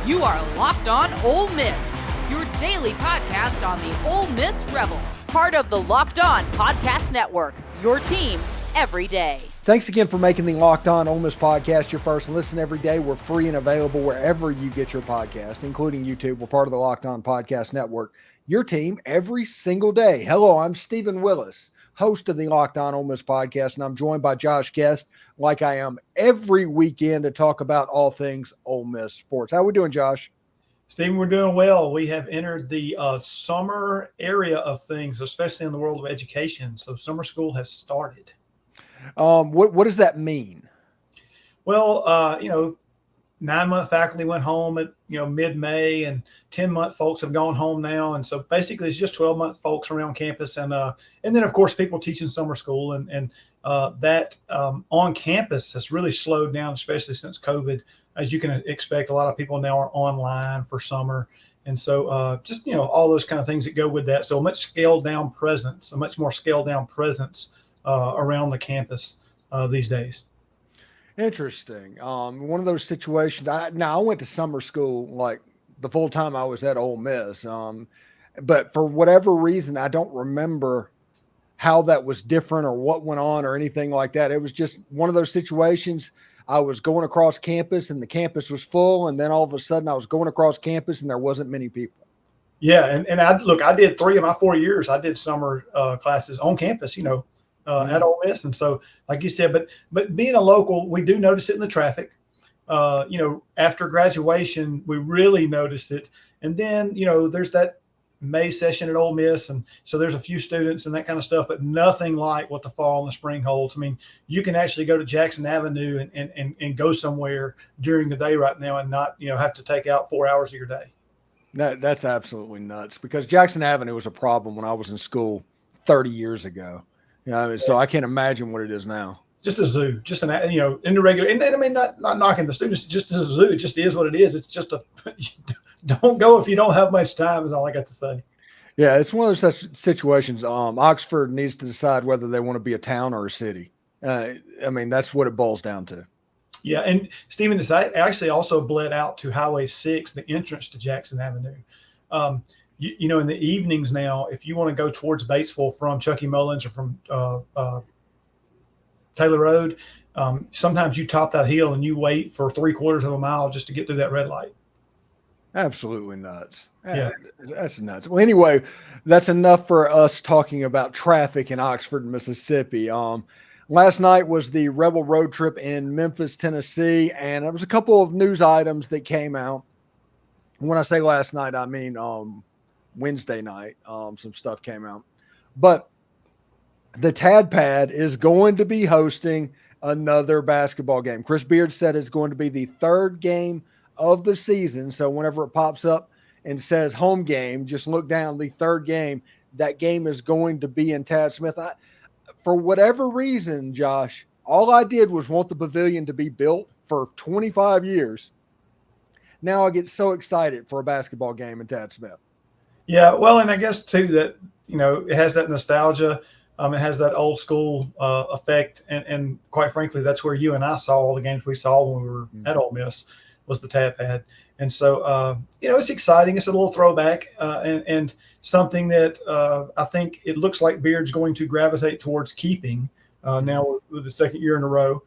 You are Locked On Ole Miss, your daily podcast on the Ole Miss Rebels. Part of the Locked On Podcast Network, your team every day. Thanks again for making the Locked On Ole Miss podcast your first listen every day. We're free and available wherever you get your podcast, including YouTube. We're part of the Locked On Podcast Network, your team every single day. Hello, I'm Stephen Willis, host of the Locked On Ole Miss podcast, and I'm joined by Josh Guest, like I am every weekend, to talk about all things Ole Miss sports. How are we doing, Josh? Stephen, we're doing well. We have entered the summer area of things, especially in the world of education. So summer school has started. What does that mean? Well, 9-month faculty went home at, mid-May, and 10-month folks have gone home now. And so basically it's just 12-month folks around campus. And then, of course, people teaching summer school and that on campus has really slowed down, especially since COVID. As you can expect, a lot of people now are online for summer. And so all those kind of things that go with that. So a much more scaled down presence around the campus these days. Interesting. One of those situations. I went to summer school like the full time I was at Ole Miss, but for whatever reason, I don't remember how that was different or what went on or anything like that. It was just one of those situations. I was going across campus and the campus was full, and then all of a sudden I was going across campus and there wasn't many people. Yeah, and I did 3 of my 4 years. I did summer classes on campus, at Ole Miss. And so, like you said, but being a local, we do notice it in the traffic. After graduation, we really notice it. And then, there's that May session at Ole Miss. And so there's a few students and that kind of stuff, but nothing like what the fall and the spring holds. I mean, you can actually go to Jackson Avenue and go somewhere during the day right now and not, have to take out 4 hours of your day. That's absolutely nuts, because Jackson Avenue was a problem when I was in school 30 years ago. So I can't imagine what it is now. Just a zoo, just in the regular, and I mean, not knocking the students, just as a zoo. It just is what it is. It's just don't go if you don't have much time, is all I got to say. Yeah, it's one of those situations. Oxford needs to decide whether they want to be a town or a city. That's what it boils down to. Yeah, and Stephen, it's actually also bled out to Highway 6, the entrance to Jackson Avenue. In the evenings now, if you want to go towards Batesville from Chucky Mullins or from Taylor Road, sometimes you top that hill and you wait for 3/4 of a mile just to get through that red light. Absolutely nuts. Yeah, that's nuts. Well, anyway, that's enough for us talking about traffic in Oxford, Mississippi. Last night was the Rebel road trip in Memphis, Tennessee, and there was a couple of news items that came out. When I say last night, I mean Wednesday night. Some stuff came out. But the Tad Pad is going to be hosting another basketball game. Chris Beard said it's going to be the third game of the season. So whenever it pops up and says home game, just look down, the third game. That game is going to be in Tad Smith. For whatever reason, Josh, all I did was want the pavilion to be built for 25 years. Now I get so excited for a basketball game in Tad Smith. Yeah, well, and I guess too that it has that nostalgia, it has that old school effect, and quite frankly, that's where you and I saw all the games we saw when we were at Ole Miss, was the Tad Pad, and so it's exciting. It's a little throwback, and something that I think it looks like Beard's going to gravitate towards keeping now with the second year in a row.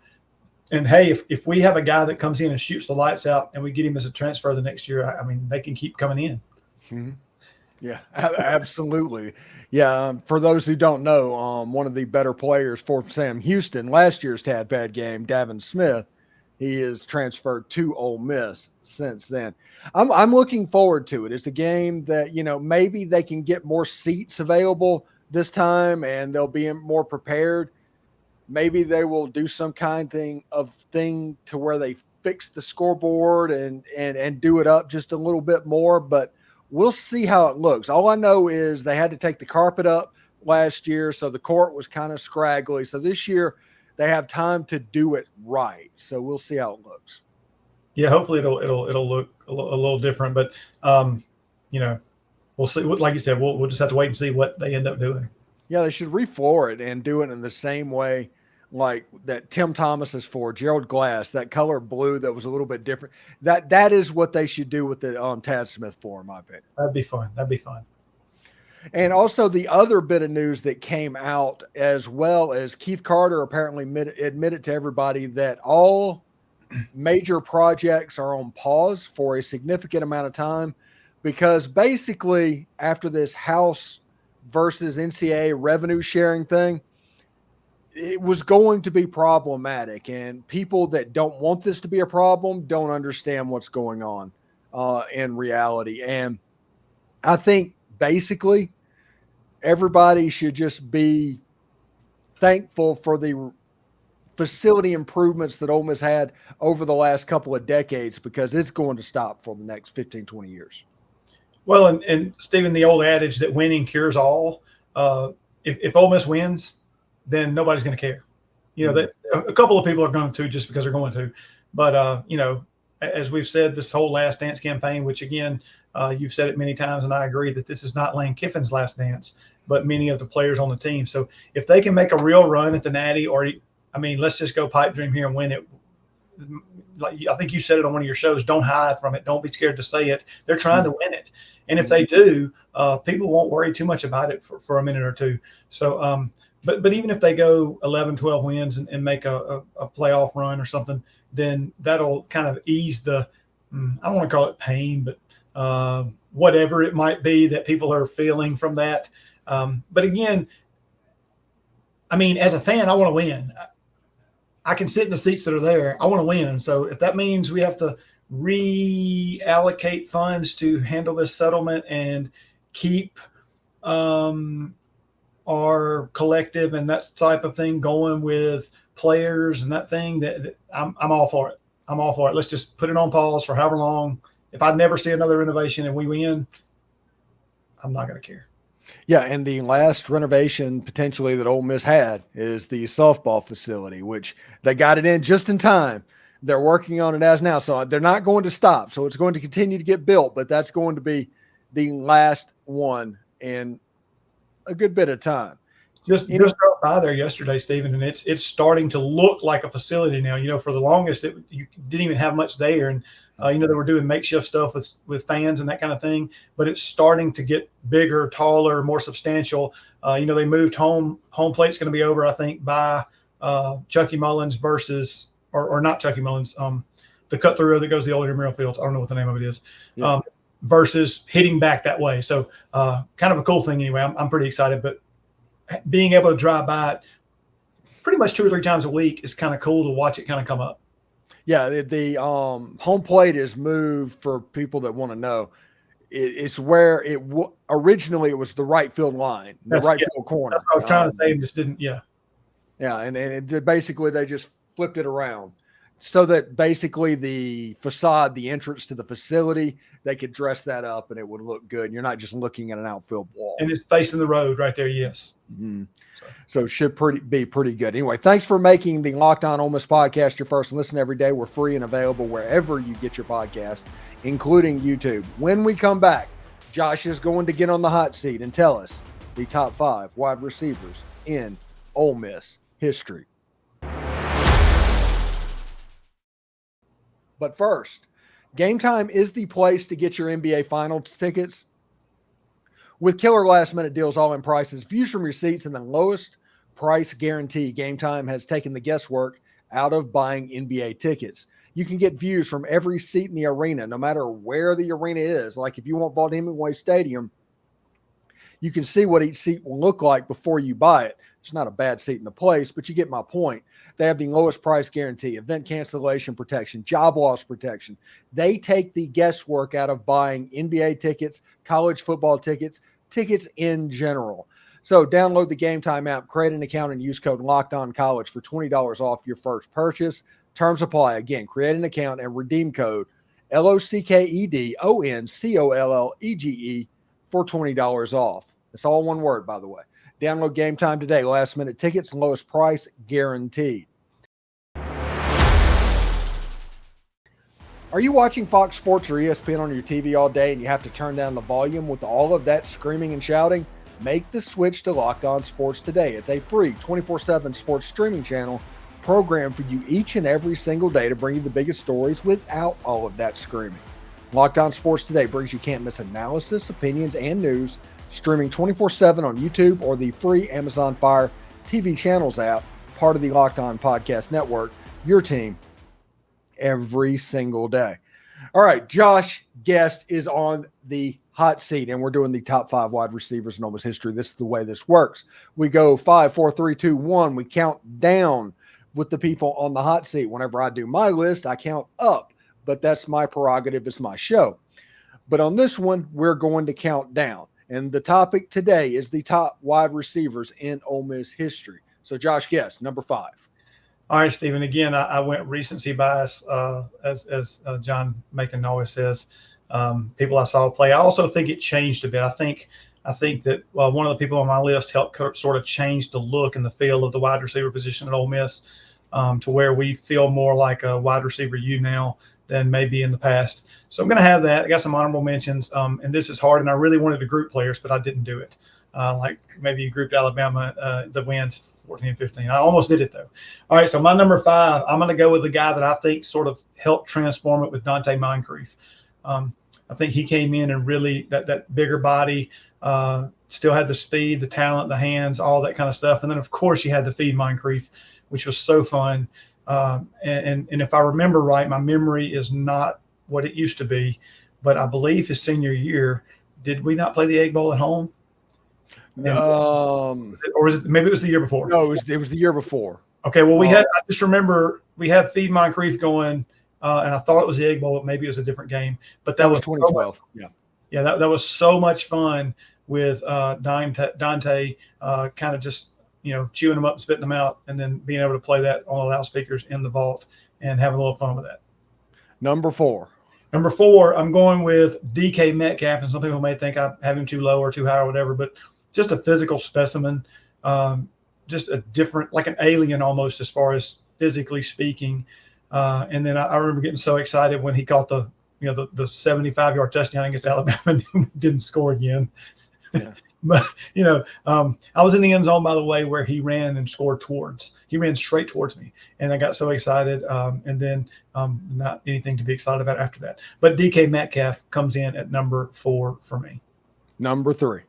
And hey, if we have a guy that comes in and shoots the lights out, and we get him as a transfer the next year, I mean, they can keep coming in. Mm-hmm. Yeah, absolutely. Yeah, for those who don't know, one of the better players for Sam Houston, last year's Tad Pad game, Davin Smith, he is transferred to Ole Miss since then. I'm looking forward to it. It's a game that, maybe they can get more seats available this time and they'll be more prepared. Maybe they will do some kind of thing to where they fix the scoreboard and do it up just a little bit more, but we'll see how it looks. All I know is they had to take the carpet up last year, so the court was kind of scraggly. So this year they have time to do it right. So we'll see how it looks. Yeah, hopefully it'll look a little different, but we'll see. Like you said, we'll just have to wait and see what they end up doing. Yeah, they should refloor it and do it in the same way like that Tim Thomas is for, Gerald Glass, that color blue that was a little bit different. That is what they should do with the Tad Smith for, in my opinion. That'd be fun. That'd be fun. And also the other bit of news that came out as well as Keith Carter apparently admitted to everybody that all major projects are on pause for a significant amount of time, because basically after this House versus NCAA revenue sharing thing, it was going to be problematic, and people that don't want this to be a problem don't understand what's going on in reality. And I think basically everybody should just be thankful for the facility improvements that Ole Miss had over the last couple of decades, because it's going to stop for the next 15, 20 years. Well, and Stephen, the old adage that winning cures all, if Ole Miss wins, then nobody's going to care. You know, that a couple of people are going to just because they're going to. But, you know, as we've said, this whole Last Dance campaign, which, again, you've said it many times, and I agree that this is not Lane Kiffin's last dance, but many of the players on the team. So if they can make a real run at the Natty, or, I mean, let's just go pipe dream here and win it. Like I think you said it on one of your shows, don't hide from it. Don't be scared to say it. They're trying to win it. And if they do, people won't worry too much about it for a minute or two. So, but even if they go 11, 12 wins and make a playoff run or something, then that'll kind of ease the, I don't want to call it pain, but whatever it might be that people are feeling from that. But again, I mean, as a fan, I want to win. I can sit in the seats that are there. I want to win. So if that means we have to reallocate funds to handle this settlement and keep our collective and that type of thing going with players and that thing, that I'm all for it. I'm all for it. Let's just put it on pause for however long. If I never see another renovation and we win, I'm not going to care. Yeah, and the last renovation potentially that Ole Miss had is the softball facility, which they got it in just in time. They're working on it as now, so they're not going to stop. So it's going to continue to get built, but that's going to be the last one in a good bit of time. Just drove by there yesterday, Stephen, and it's starting to look like a facility now. You know, for the longest, you didn't even have much there, and you know, they were doing makeshift stuff with fans and that kind of thing. But it's starting to get bigger, taller, more substantial. You know, they moved home plate's going to be over, I think, by Chucky Mullins versus or not Chucky Mullins, the cut through road that goes to the old Intramural Fields. I don't know what the name of it is. Yeah. Versus hitting back that way. So kind of a cool thing anyway. I'm pretty excited, but being able to drive by it pretty much 2 or 3 times a week is kind of cool to watch it kind of come up. Yeah, the home plate is moved for people that want to know. It's where originally it was the right field line, field corner. I was trying to say, just didn't. Yeah, and basically they just flipped it around so that basically the facade, the entrance to the facility, they could dress that up and it would look good. You're not just looking at an outfield wall. And it's facing the road right there. Yes. Mm-hmm. So it should be pretty good. Anyway, thanks for making the Locked On Ole Miss podcast your first listen every day. We're free and available wherever you get your podcast, including YouTube. When we come back, Josh is going to get on the hot seat and tell us the top 5 wide receivers in Ole Miss history. But first, Gametime is the place to get your NBA Finals tickets. With killer last-minute deals, all-in prices, views from your seats, and the lowest price guarantee, Gametime has taken the guesswork out of buying NBA tickets. You can get views from every seat in the arena, no matter where the arena is. Like if you want Vaught Hemingway Stadium, you can see what each seat will look like before you buy it. It's not a bad seat in the place, but you get my point. They have the lowest price guarantee, event cancellation protection, job loss protection. They take the guesswork out of buying NBA tickets, college football tickets in general. So download the Gametime app, create an account, and use code LOCKEDONCollege for $20 off your first purchase. Terms apply. Again, create an account and redeem code LOCKEDONCOLLEGE for $20 off. That's all one word, by the way. Download Gametime today. Last minute tickets, lowest price guaranteed. Are you watching Fox Sports or ESPN on your TV all day and you have to turn down the volume with all of that screaming and shouting? Make the switch to Locked On Sports today. It's a free 24/7 sports streaming channel programmed for you each and every single day to bring you the biggest stories without all of that screaming. Locked On Sports Today brings you can't miss analysis, opinions, and news, streaming 24/7 on YouTube or the free Amazon Fire TV channels app, part of the Locked On Podcast Network, your team every single day. All right, Josh Guest is on the hot seat, and we're doing the top 5 wide receivers in Ole Miss history. This is the way this works. We go 5, 4, 3, 2, 1. We count down with the people on the hot seat. Whenever I do my list, I count up, but that's my prerogative. It's my show. But on this one, we're going to count down. And the topic today is the top wide receivers in Ole Miss history. So Josh Guest, number 5. All right, Stephen. Again, I went recency bias, as John Macon always says. People I saw play. I also think it changed a bit. I think that one of the people on my list helped sort of change the look and the feel of the wide receiver position at Ole Miss, to where we feel more like a wide receiver U now than maybe in the past. So I'm going to have that. I got some honorable mentions, and this is hard, and I really wanted to group players, but I didn't do it. Like maybe you grouped Alabama, the wins 14-15. I almost did it, though. All right, so my number 5, I'm going to go with the guy that I think sort of helped transform it with Dante Moncrief. I think he came in and really that bigger body, still had the speed, the talent, the hands, all that kind of stuff. And then, of course, you had the feed Moncrief, which was so fun. And if I remember right, my memory is not what it used to be, but I believe his senior year, did we not play the Egg Bowl at home? Or was it maybe it was the year before? No, it was the year before. Okay, well, I just remember we had Feed Moncrief going, and I thought it was the Egg Bowl, but maybe it was a different game. But that was 2012. Yeah, that was so much fun with Dante kind of just, chewing them up and spitting them out, and then being able to play that on the loudspeakers in the vault and having a little fun with that. Number 4, I'm going with DK Metcalf, and some people may think I have him too low or too high or whatever, but just a physical specimen, just a different, like an alien almost as far as physically speaking. And then I remember getting so excited when he caught the 75-yard touchdown against Alabama and didn't score again. Yeah. But, I was in the end zone, by the way, where he ran and scored towards. He ran straight towards me, and I got so excited. And then not anything to be excited about after that. But DK Metcalf comes in at number 4 for me. Number 3,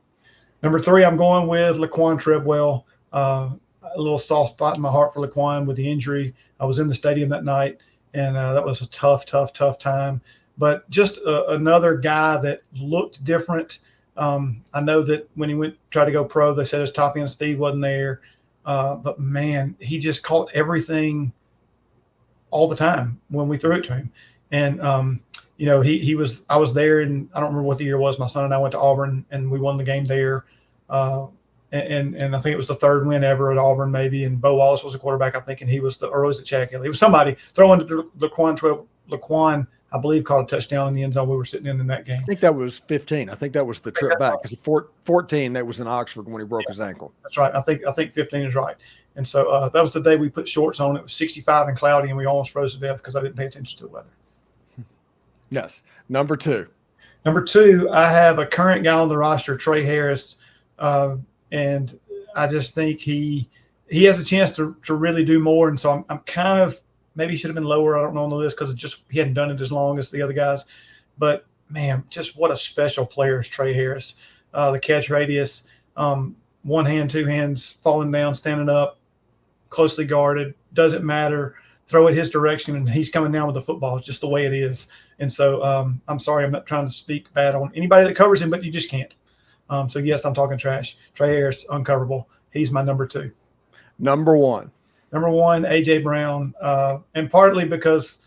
I'm going with Laquan Treadwell. A little soft spot in my heart for Laquan with the injury. I was in the stadium that night, and that was a tough time. But just another guy that looked different. I know that when he tried to go pro, they said his top end speed wasn't there. But man, he just caught everything all the time when we threw it to him. And I was there, and I don't remember what the year was. My son and I went to Auburn, and we won the game there. And I think it was the 3rd win ever at Auburn, maybe. And Bo Wallace was the quarterback, I think, and he was or was it Chad Kelly? It was somebody throwing to Laquan, I believe, caught a touchdown in the end zone. We were sitting in that game. I think that was 15. I think that was the trip back, because 14, that was in Oxford when he broke his ankle. That's right. I think 15 is right. And so that was the day we put shorts on. It was 65 and cloudy, and we almost froze to death because I didn't pay attention to the weather. Yes. Number 2, I have a current guy on the roster, Trey Harris. And I just think he has a chance to really do more. And so I'm kind of, maybe he should have been lower, I don't know, on the list, because he hadn't done it as long as the other guys. But, man, just what a special player is Trey Harris. The catch radius, one hand, two hands, falling down, standing up, closely guarded, doesn't matter. Throw it his direction, and he's coming down with the football. It's just the way it is. And so I'm sorry, I'm not trying to speak bad on anybody that covers him, but you just can't. So, yes, I'm talking trash. Trey Harris, uncoverable. He's my number 2. Number 1, A.J. Brown, and partly because,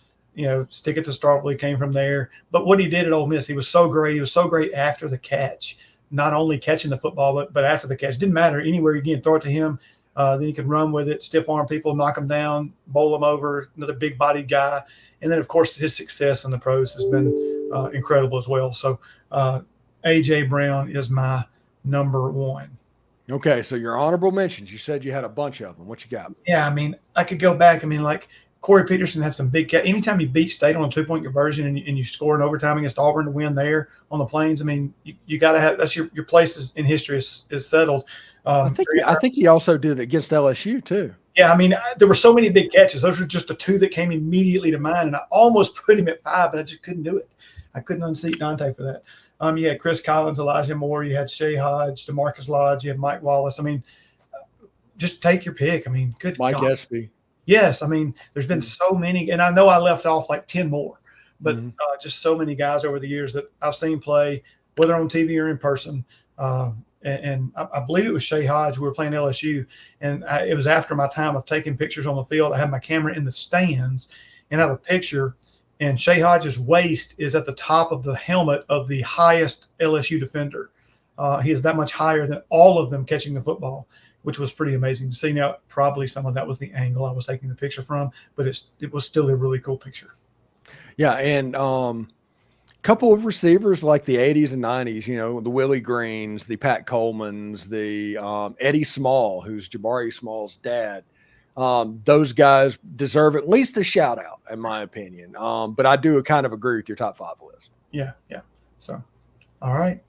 stick it to Starkville came from there. But what he did at Ole Miss, he was so great. He was so great after the catch, not only catching the football, but after the catch. Didn't matter. Anywhere you can throw it to him. Then he could run with it, stiff arm people, knock them down, bowl them over, another big-bodied guy. And then, of course, his success in the pros has been incredible as well. So, A.J. Brown is my number 1. Okay, so your honorable mentions, you said you had a bunch of them. What you got? Yeah, I mean, I could go back. I mean, like Corey Peterson had some big catch. Anytime you beat State on a 2-point conversion and you score in overtime against Auburn to win there on the Plains, I mean, you got to have – that's your place in history is settled. I think he also did it against LSU too. Yeah, I mean, there were so many big catches. Those were just the two that came immediately to mind, and I almost put him at 5, but I just couldn't do it. I couldn't unseat Dante for that. You had Chris Collins, Elijah Moore, you had Shea Hodge, DeMarcus Lodge, you had Mike Wallace. I mean, just take your pick. I mean, good Mike God. Espy. Yes, I mean, there's been so many, and I know I left off like 10 more, but just so many guys over the years that I've seen play, whether on TV or in person. And I believe it was Shea Hodge. We were playing LSU, and it was after my time of taking pictures on the field. I had my camera in the stands, and I have a picture, and Shea Hodge's waist is at the top of the helmet of the highest LSU defender. He is that much higher than all of them catching the football, which was pretty amazing to see. Now, probably some of that was the angle I was taking the picture from, but it was still a really cool picture. Yeah, and couple of receivers like the 80s and 90s, you know, the Willie Greens, the Pat Colemans, the Eddie Small, who's Jabari Small's dad. Those guys deserve at least a shout out, in my opinion. But I do kind of agree with your top 5 list. Yeah. So, all right.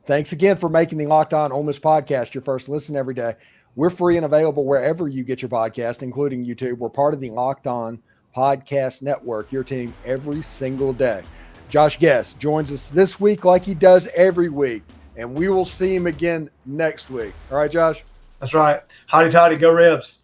Thanks again for making the Locked On Ole Miss podcast your first listen every day. We're free and available wherever you get your podcast, including YouTube. We're part of the Locked On Podcast Network, your team every single day. Josh Guest joins us this week like he does every week, and we will see him again next week. All right, Josh? That's right. Hotty toddy, go Rebs.